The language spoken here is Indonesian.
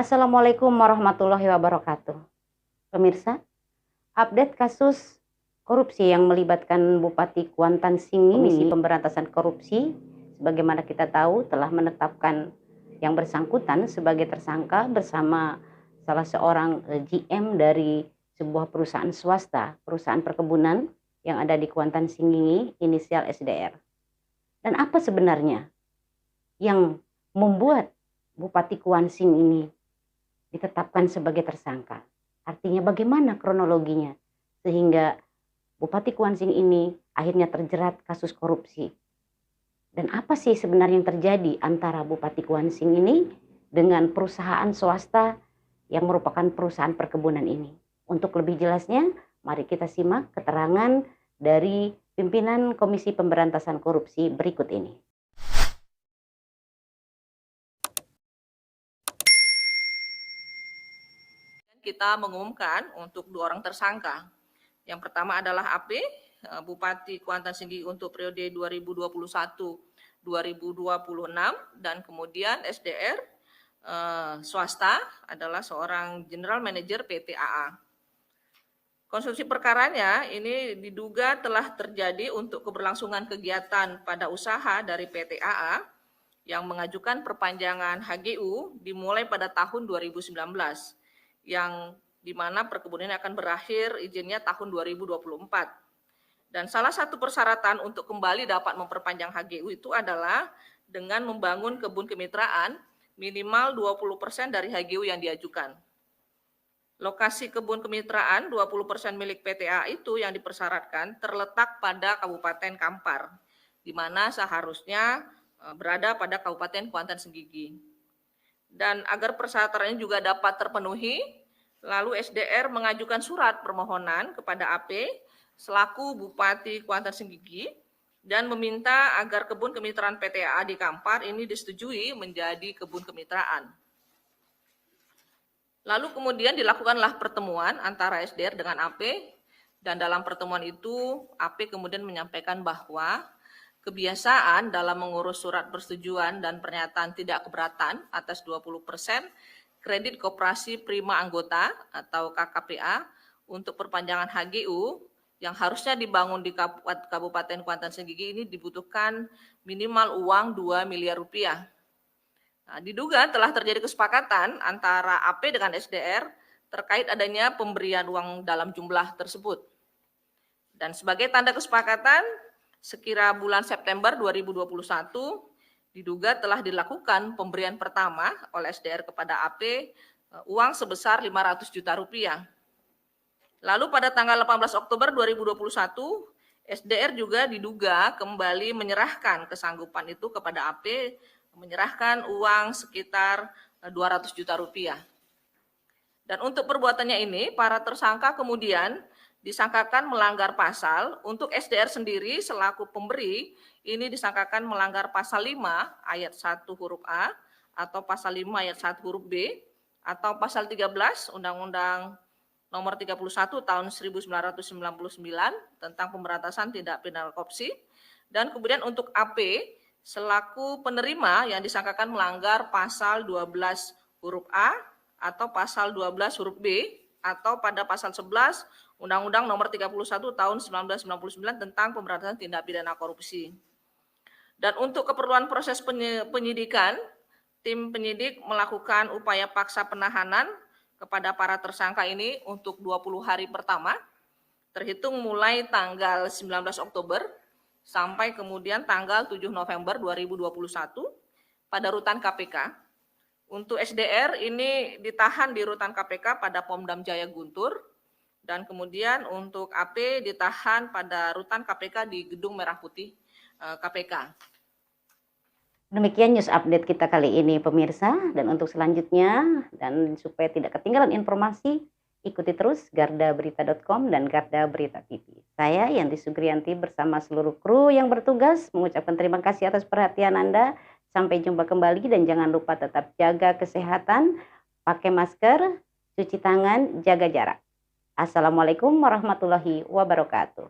Assalamualaikum warahmatullahi wabarakatuh. Pemirsa, update kasus korupsi yang melibatkan Bupati Kuantan Singingi. Komisi Pemberantasan Korupsi, sebagaimana kita tahu, telah menetapkan yang bersangkutan sebagai tersangka bersama salah seorang GM dari sebuah perusahaan swasta, perusahaan perkebunan yang ada di Kuantan Singingi, inisial SDR. Dan apa sebenarnya yang membuat Bupati Kuansing ini ditetapkan sebagai tersangka? Artinya bagaimana kronologinya sehingga Bupati Kuansing ini akhirnya terjerat kasus korupsi? Dan apa sih sebenarnya yang terjadi antara Bupati Kuansing ini dengan perusahaan swasta yang merupakan perusahaan perkebunan ini? Untuk lebih jelasnya, mari kita simak keterangan dari pimpinan Komisi Pemberantasan Korupsi berikut ini. Kita mengumumkan untuk 2 orang tersangka. Yang pertama adalah AP, Bupati Kuantan Singingi untuk periode 2021-2026, dan kemudian SDR swasta adalah seorang General Manager PT AA. Konstruksi perkaranya ini diduga telah terjadi untuk keberlangsungan kegiatan pada usaha dari PT AA yang mengajukan perpanjangan HGU dimulai pada tahun 2019. Yang dimana perkebunan akan berakhir izinnya tahun 2024. Dan salah satu persyaratan untuk kembali dapat memperpanjang HGU itu adalah dengan membangun kebun kemitraan minimal 20% dari HGU yang diajukan. Lokasi kebun kemitraan 20% milik PTA itu yang dipersyaratkan terletak pada Kabupaten Kampar, di mana seharusnya berada pada Kabupaten Kuantan Singingi. Dan agar persyaratan ini juga dapat terpenuhi, lalu SDR mengajukan surat permohonan kepada AP selaku Bupati Kuantan Singingi dan meminta agar kebun kemitraan PTA di Kampar ini disetujui menjadi kebun kemitraan. Lalu kemudian dilakukanlah pertemuan antara SDR dengan AP, dan dalam pertemuan itu AP kemudian menyampaikan bahwa kebiasaan dalam mengurus surat persetujuan dan pernyataan tidak keberatan atas 20% kredit koperasi prima anggota atau KKPA untuk perpanjangan HGU yang harusnya dibangun di Kabupaten Kuantan Singingi ini dibutuhkan minimal uang 2 miliar rupiah. Nah, diduga telah terjadi kesepakatan antara AP dengan SDR terkait adanya pemberian uang dalam jumlah tersebut. Dan sebagai tanda kesepakatan, sekira bulan September 2021, diduga telah dilakukan pemberian pertama oleh SDR kepada AP uang sebesar 500 juta rupiah. Lalu pada tanggal 18 Oktober 2021, SDR juga diduga kembali menyerahkan kesanggupan itu kepada AP, menyerahkan uang sekitar 200 juta rupiah. Dan untuk perbuatannya ini, para tersangka kemudian disangkakan melanggar pasal. Untuk SDR sendiri selaku pemberi ini disangkakan melanggar pasal 5 ayat 1 huruf A atau pasal 5 ayat 1 huruf B atau pasal 13 Undang-Undang Nomor 31 tahun 1999 tentang pemberantasan tindak pidana korupsi. Dan kemudian untuk AP selaku penerima yang disangkakan melanggar pasal 12 huruf A atau pasal 12 huruf B atau pada pasal 11 Undang-Undang Nomor 31 tahun 1999 tentang pemberantasan tindak pidana korupsi. Dan untuk keperluan proses penyidikan, tim penyidik melakukan upaya paksa penahanan kepada para tersangka ini untuk 20 hari pertama, terhitung mulai tanggal 19 Oktober sampai kemudian tanggal 7 November 2021 pada rutan KPK. Untuk SDR ini ditahan di rutan KPK pada Pomdam Jaya Guntur, dan kemudian untuk AP ditahan pada rutan KPK di Gedung Merah Putih KPK. Demikian news update kita kali ini pemirsa, dan untuk selanjutnya dan supaya tidak ketinggalan informasi, ikuti terus gardaberita.com dan Garda Berita TV. Saya Yanti Sugriyanti bersama seluruh kru yang bertugas mengucapkan terima kasih atas perhatian Anda. Sampai jumpa kembali dan jangan lupa tetap jaga kesehatan, pakai masker, cuci tangan, jaga jarak. Assalamualaikum warahmatullahi wabarakatuh.